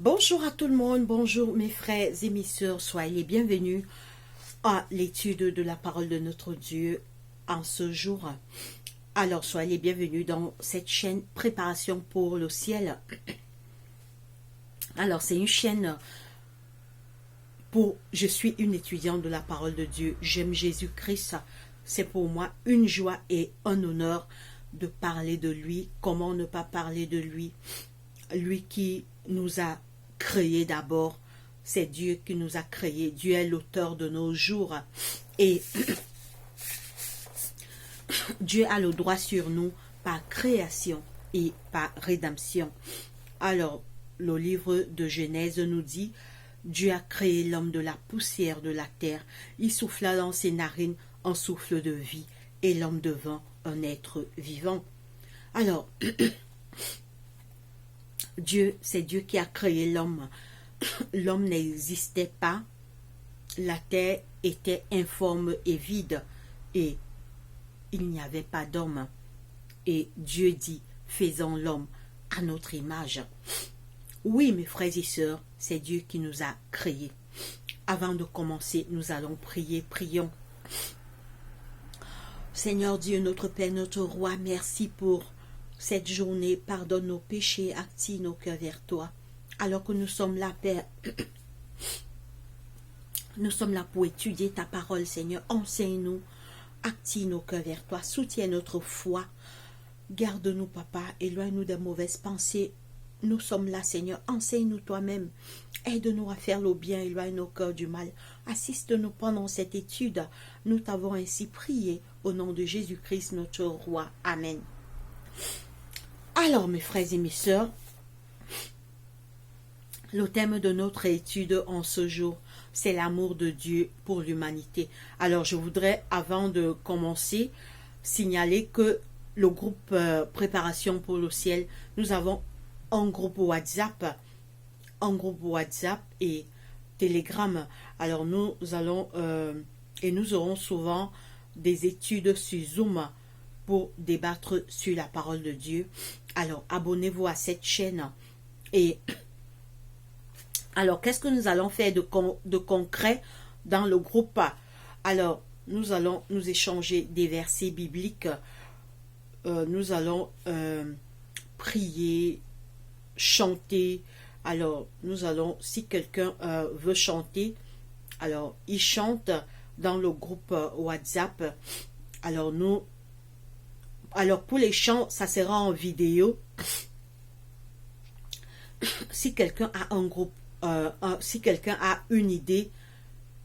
Bonjour à tout le monde, bonjour mes frères et mes sœurs, soyez les bienvenus à l'étude de la parole de notre Dieu en ce jour. Alors soyez les bienvenus dans cette chaîne Préparation pour le ciel. Alors c'est une chaîne je suis une étudiante de la parole de Dieu, j'aime Jésus-Christ, c'est pour moi une joie et un honneur de parler de lui. Comment ne pas parler de lui? Lui qui nous a créés d'abord, c'est Dieu qui nous a créés. Dieu est l'auteur de nos jours et Dieu a le droit sur nous par création et par rédemption. Alors, le livre de Genèse nous dit: Dieu a créé l'homme de la poussière de la terre, il souffla dans ses narines un souffle de vie, et l'homme devint un être vivant. Alors, c'est Dieu qui a créé l'homme. L'homme n'existait pas, la terre était informe et vide, et il n'y avait pas d'homme. Et Dieu dit: faisons l'homme à notre image. Oui, mes frères et sœurs, c'est Dieu qui nous a créés. Avant de commencer, nous allons prier. Prions. Seigneur Dieu, notre Père, notre Roi, merci pour cette journée. Pardonne nos péchés, active nos cœurs vers toi. Alors que nous sommes là, Père, nous sommes là pour étudier ta parole, Seigneur. Enseigne-nous, active nos cœurs vers toi, soutiens notre foi. Garde-nous, Papa, éloigne-nous des mauvaises pensées. Nous sommes là, Seigneur. Enseigne-nous toi-même. Aide-nous à faire le bien, éloigne nos cœurs du mal. Assiste-nous pendant cette étude. Nous t'avons ainsi prié au nom de Jésus-Christ, notre Roi. Amen. Alors, mes frères et mes sœurs, le thème de notre étude en ce jour, c'est l'amour de Dieu pour l'humanité. Alors, je voudrais, avant de commencer, signaler que le groupe Préparation pour le ciel, nous avons un groupe WhatsApp et Telegram. Alors, nous allons, et nous aurons souvent des études sur Zoom pour débattre sur la parole de Dieu. Alors, abonnez-vous à cette chaîne. Et alors, qu'est-ce que nous allons faire de concret dans le groupe? Alors, nous allons nous échanger des versets bibliques. Nous allons prier, chanter. Alors, nous allons, si quelqu'un veut chanter, alors, il chante dans le groupe WhatsApp. Alors, pour les chants, ça sera en vidéo. Si quelqu'un a un groupe, si quelqu'un a une idée,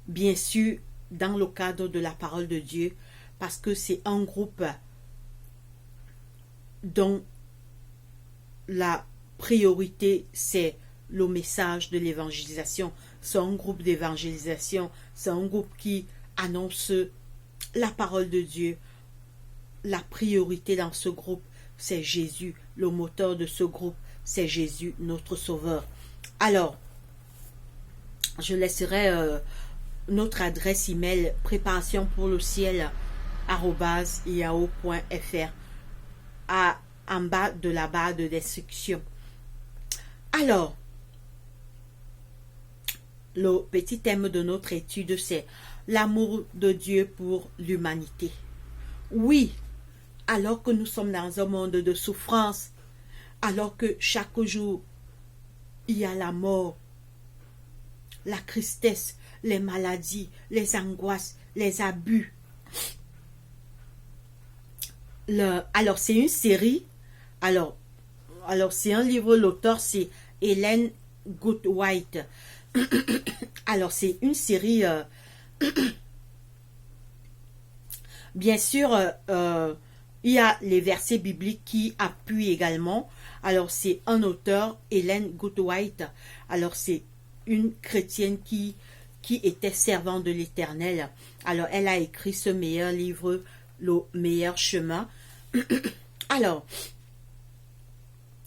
bien sûr, dans le cadre de la parole de Dieu, parce que c'est un groupe dont la priorité, c'est le message de l'évangélisation. C'est un groupe d'évangélisation, c'est un groupe qui annonce la parole de Dieu. La priorité dans ce groupe, c'est Jésus. Le moteur de ce groupe, c'est Jésus, notre Sauveur. Alors, je laisserai notre adresse email préparation pour le ciel @yahoo.fr en bas de la barre de description. Alors, le petit thème de notre étude, c'est l'amour de Dieu pour l'humanité. Oui, alors que nous sommes dans un monde de souffrance, alors que chaque jour, il y a la mort, la tristesse, les maladies, les angoisses, les abus. Alors, c'est une série. Alors c'est un livre, l'auteur, c'est Ellen White. Alors, c'est une série. Bien sûr, il y a les versets bibliques qui appuient également. Alors, c'est un auteur, Ellen White. Alors, c'est une chrétienne qui était servante de l'Éternel. Alors, elle a écrit ce meilleur livre, Le meilleur chemin. Alors,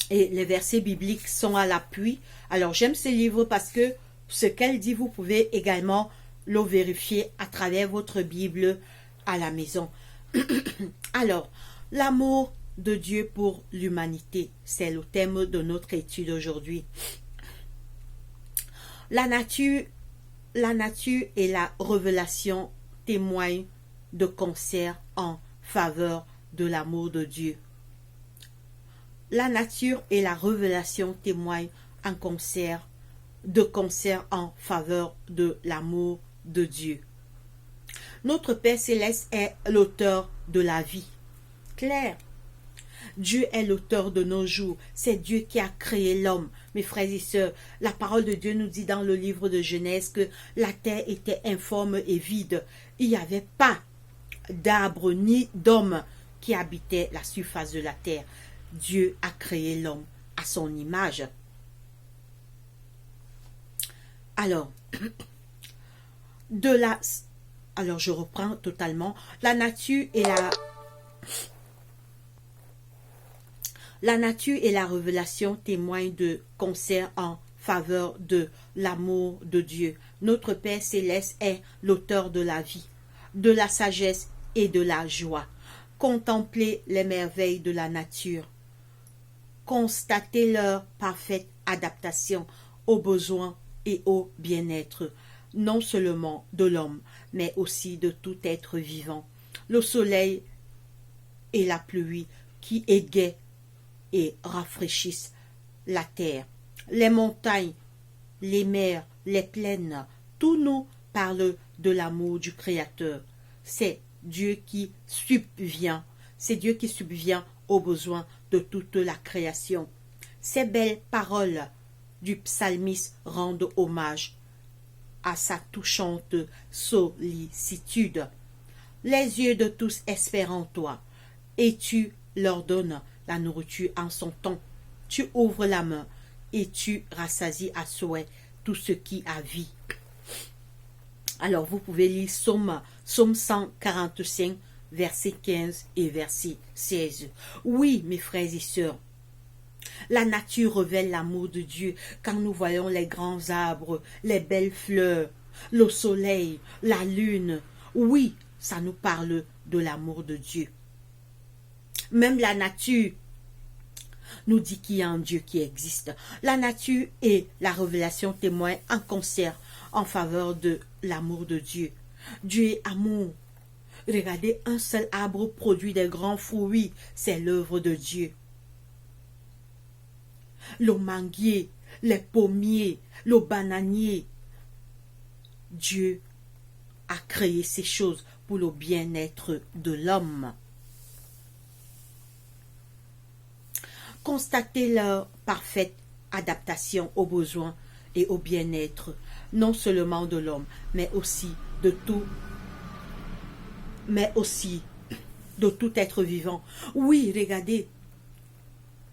et les versets bibliques sont à l'appui. Alors, j'aime ce livre parce que ce qu'elle dit, vous pouvez également le vérifier à travers votre Bible à la maison. Alors, l'amour de Dieu pour l'humanité, c'est le thème de notre étude aujourd'hui. La nature, la nature et la révélation témoignent de concert en faveur de l'amour de Dieu. La nature et la révélation témoignent de concert en faveur de l'amour de Dieu. Notre Père Céleste est l'auteur de la vie. Claire. Dieu est l'auteur de nos jours. C'est Dieu qui a créé l'homme. Mes frères et sœurs, la parole de Dieu nous dit dans le livre de Genèse que la terre était informe et vide. Il n'y avait pas d'arbres ni d'hommes qui habitaient la surface de la terre. Dieu a créé l'homme à son image. Alors, je reprends totalement. La nature et la révélation témoignent de concert en faveur de l'amour de Dieu. Notre Père Céleste est l'auteur de la vie, de la sagesse et de la joie. Contemplez les merveilles de la nature. Constatez leur parfaite adaptation aux besoins et au bien-être, non seulement de l'homme, mais aussi de tout être vivant. Le soleil et la pluie qui égayent et rafraîchissent la terre. Les montagnes, les mers, les plaines, tout nous parle de l'amour du Créateur. C'est Dieu qui subvient aux besoins de toute la création. Ces belles paroles du psalmiste rendent hommage à sa touchante sollicitude. Les yeux de tous espèrent en toi, et tu leur donnes la nourriture en son temps. Tu ouvres la main, et tu rassasies à souhait tout ce qui a vie. Alors vous pouvez lire Psaume 145, verset 15 et verset 16. Oui, mes frères et sœurs, la nature révèle l'amour de Dieu quand nous voyons les grands arbres, les belles fleurs, le soleil, la lune. Oui, ça nous parle de l'amour de Dieu. Même la nature nous dit qu'il y a un Dieu qui existe. La nature et la révélation témoignent en concert en faveur de l'amour de Dieu. Dieu est amour. Regardez, un seul arbre produit des grands fruits, c'est l'œuvre de Dieu. Le manguier, les pommiers, le bananier. Dieu a créé ces choses pour le bien-être de l'homme. Constatez leur parfaite adaptation aux besoins et au bien-être, non seulement de l'homme, mais aussi de tout être vivant. Oui, regardez,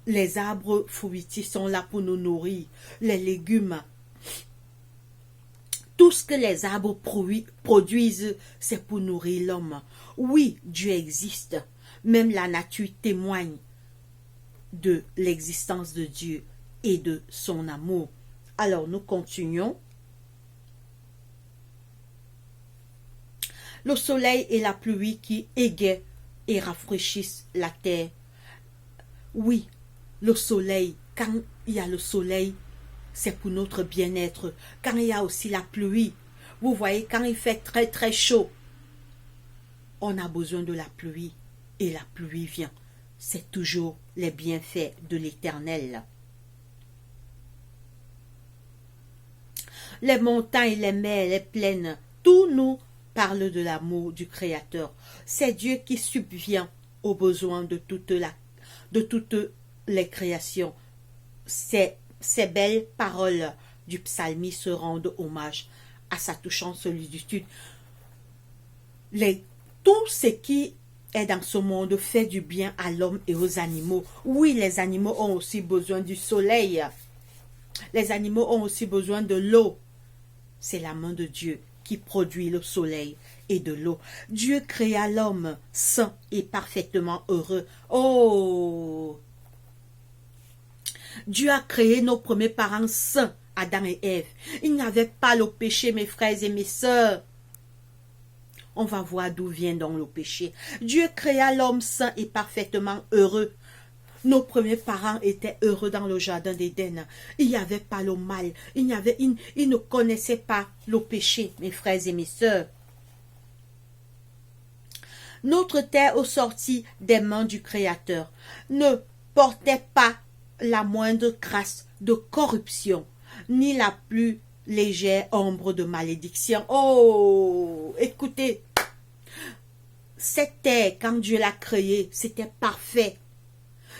les arbres fruitiers sont là pour nous nourrir, les légumes. Tout ce que les arbres produisent, c'est pour nourrir l'homme. Oui, Dieu existe. Même la nature témoigne de l'existence de Dieu et de son amour. Alors, nous continuons. Le soleil et la pluie qui égayent et rafraîchissent la terre. Oui, le soleil, quand il y a le soleil, c'est pour notre bien-être. Quand il y a aussi la pluie, vous voyez, quand il fait très très chaud, on a besoin de la pluie et la pluie vient. C'est toujours les bienfaits de l'Éternel. Les montagnes, les mers, les plaines, tout nous parle de l'amour du Créateur. C'est Dieu qui subvient aux besoins de toutes les créations. Ces belles paroles du psalmiste rendent hommage à sa touchante sollicitude. Tout ce qui est dans ce monde fait du bien à l'homme et aux animaux. Oui, les animaux ont aussi besoin du soleil. Les animaux ont aussi besoin de l'eau. C'est la main de Dieu qui produit le soleil et de l'eau. Dieu créa l'homme sain et parfaitement heureux. Oh! Dieu a créé nos premiers parents saints, Adam et Ève. Ils n'avaient pas le péché, mes frères et mes sœurs. On va voir d'où vient donc le péché. Dieu créa l'homme sain et parfaitement heureux. Nos premiers parents étaient heureux dans le jardin d'Éden. Il n'y avait pas le mal. Ils ne connaissaient pas le péché, mes frères et mes sœurs. Notre terre, au sorti des mains du Créateur, ne portait pas la moindre trace de corruption, ni la plus légère ombre de malédiction. Oh, écoutez, cette terre, quand Dieu l'a créée, c'était parfait.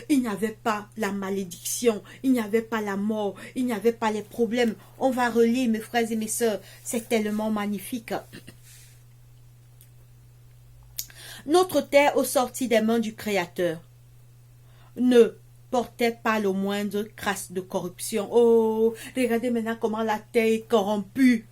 Il n'y avait pas la malédiction, il n'y avait pas la mort, il n'y avait pas les problèmes. On va relire, mes frères et mes sœurs, c'est tellement magnifique. Notre terre, au sorti des mains du Créateur, ne portait pas le moindre trace de corruption. Oh, regardez maintenant comment la terre est corrompue.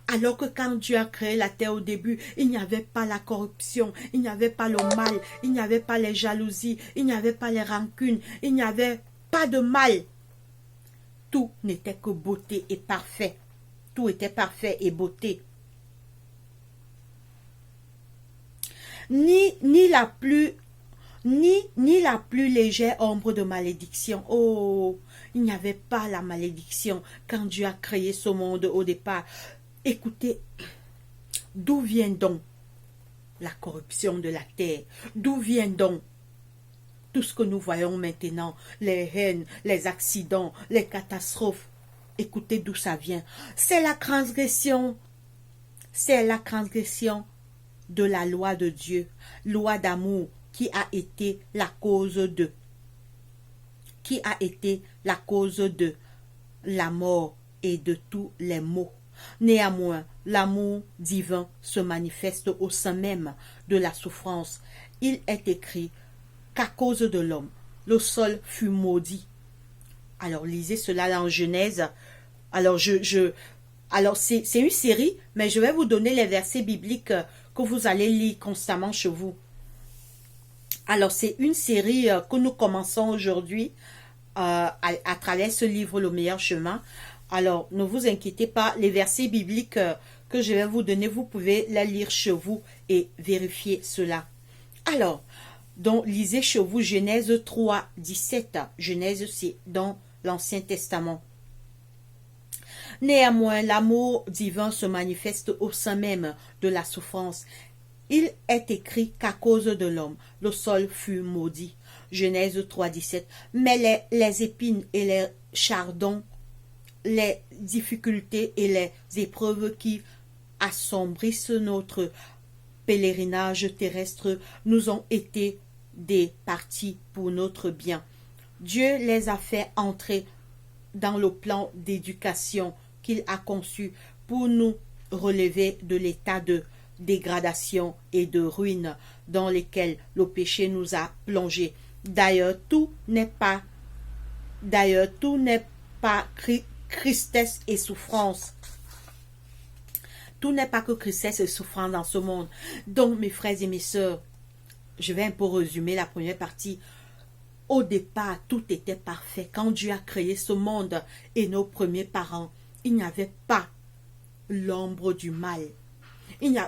Alors que quand Dieu a créé la terre au début, il n'y avait pas la corruption, il n'y avait pas le mal, il n'y avait pas les jalousies, il n'y avait pas les rancunes, il n'y avait pas de mal. Tout n'était que beauté et parfait. Tout était parfait et beauté. Ni la plus légère ombre de malédiction. Oh, il n'y avait pas la malédiction quand Dieu a créé ce monde au départ. Écoutez, d'où vient donc la corruption de la terre? D'où vient donc tout ce que nous voyons maintenant? Les haines, les accidents, les catastrophes. Écoutez d'où ça vient. C'est la transgression. C'est la transgression de la loi de Dieu. Loi d'amour qui a été la cause de. Qui a été la cause de la mort et de tous les maux. Néanmoins, l'amour divin se manifeste au sein même de la souffrance. Il est écrit qu'à cause de l'homme, le sol fut maudit. Alors, lisez cela dans Genèse. Alors, alors c'est une série, mais je vais vous donner les versets bibliques que vous allez lire constamment chez vous. Alors, c'est une série que nous commençons aujourd'hui à travers ce livre, Le meilleur chemin. Alors, ne vous inquiétez pas, les versets bibliques que je vais vous donner, vous pouvez les lire chez vous et vérifier cela. Alors, donc, lisez chez vous Genèse 3, 17. Genèse, c'est dans l'Ancien Testament. Néanmoins, l'amour divin se manifeste au sein même de la souffrance. Il est écrit qu'à cause de l'homme, le sol fut maudit. Genèse 3, 17. Mais les épines et les chardons, les difficultés et les épreuves qui assombrissent notre pèlerinage terrestre nous ont été des parties pour notre bien. Dieu les a fait entrer dans le plan d'éducation qu'il a conçu pour nous relever de l'état de dégradation et de ruine dans lesquels le péché nous a plongés. D'ailleurs, tout n'est pas tristesse et souffrance. Tout n'est pas que tristesse et souffrance dans ce monde. Donc, mes frères et mes sœurs, je vais un peu résumer la première partie. Au départ, tout était parfait. Quand Dieu a créé ce monde et nos premiers parents, il n'y avait pas l'ombre du mal. Il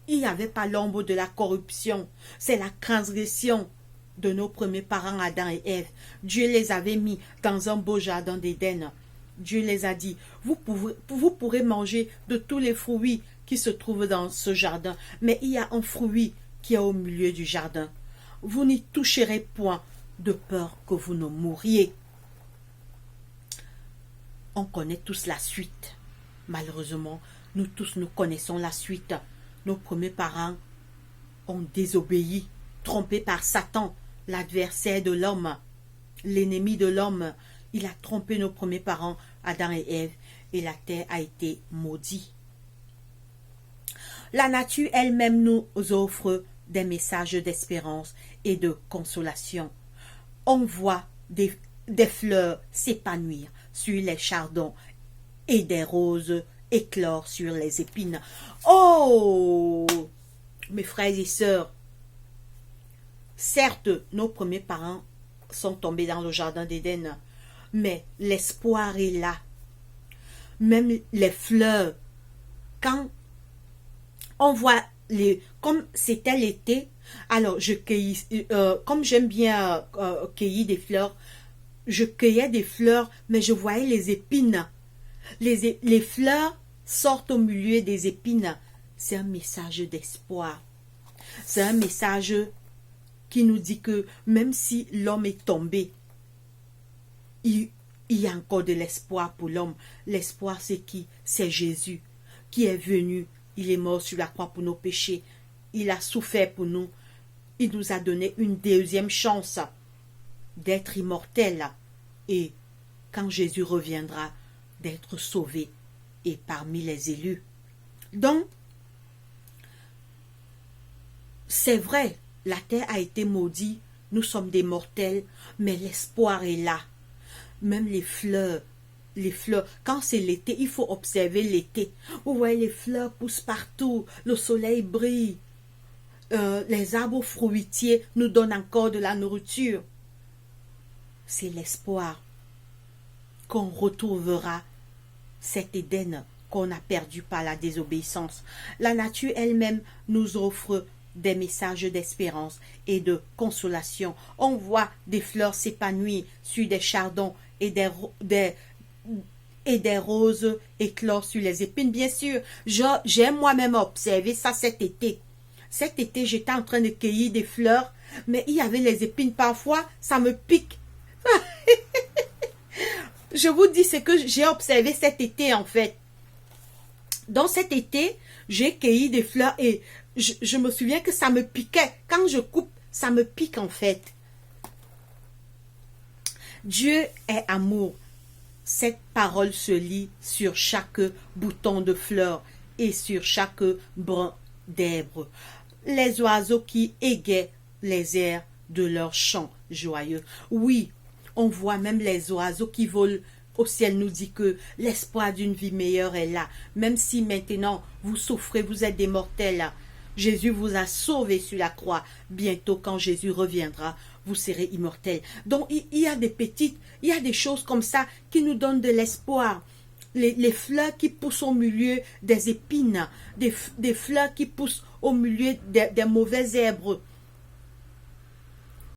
n'y avait pas l'ombre de la corruption. C'est la transgression de nos premiers parents, Adam et Ève. Dieu les avait mis dans un beau jardin d'Éden. Dieu les a dit, vous pourrez manger de tous les fruits qui se trouvent dans ce jardin, mais il y a un fruit qui est au milieu du jardin. Vous n'y toucherez point de peur que vous ne mouriez. On connaît tous la suite. Malheureusement, nous tous nous connaissons la suite. Nos premiers parents ont désobéi, trompés par Satan, l'adversaire de l'homme, l'ennemi de l'homme. Il a trompé nos premiers parents, Adam et Ève, et la terre a été maudite. La nature elle-même nous offre des messages d'espérance et de consolation. On voit des fleurs s'épanouir sur les chardons et des roses éclore sur les épines. Oh, mes frères et sœurs, certes, nos premiers parents sont tombés dans le jardin d'Éden, mais l'espoir est là. Même les fleurs, quand on voit comme c'était l'été, Alors, comme j'aime bien cueillir des fleurs, je cueillais des fleurs, mais je voyais les épines. Les fleurs sortent au milieu des épines. C'est un message d'espoir. C'est un message qui nous dit que même si l'homme est tombé, il y a encore de l'espoir pour l'homme. L'espoir, c'est qui? C'est Jésus qui est venu. Il est mort sur la croix pour nos péchés. Il a souffert pour nous. Il nous a donné une deuxième chance d'être immortel. Et quand Jésus reviendra, d'être sauvé et parmi les élus. Donc, c'est vrai, la terre a été maudite, nous sommes des mortels, mais l'espoir est là. Même les fleurs, quand c'est l'été, il faut observer l'été. Vous voyez, les fleurs poussent partout, le soleil brille, les arbres fruitiers nous donnent encore de la nourriture. C'est l'espoir qu'on retrouvera cet Éden qu'on a perdu par la désobéissance. La nature elle-même nous offre des messages d'espérance et de consolation. On voit des fleurs s'épanouir sur des chardons et des roses éclore sur les épines. Bien sûr, j'ai moi-même observé ça cet été. Cet été, j'étais en train de cueillir des fleurs, mais il y avait les épines. Parfois, ça me pique. Je vous dis ce que j'ai observé cet été, en fait. Dans cet été, j'ai cueilli des fleurs et je me souviens que ça me piquait. Quand je coupe, ça me pique, en fait. Dieu est amour. Cette parole se lit sur chaque bouton de fleurs et sur chaque brin d'herbe. Les oiseaux qui égaient les airs de leur chant joyeux. Oui, on voit même les oiseaux qui volent au ciel nous dit que l'espoir d'une vie meilleure est là. Même si maintenant vous souffrez, vous êtes des mortels, Jésus vous a sauvés sur la croix. Bientôt, quand Jésus reviendra, vous serez immortels. Donc, il y a des choses comme ça qui nous donnent de l'espoir. Les fleurs qui poussent au milieu des épines, des fleurs qui poussent au milieu des mauvaises herbes.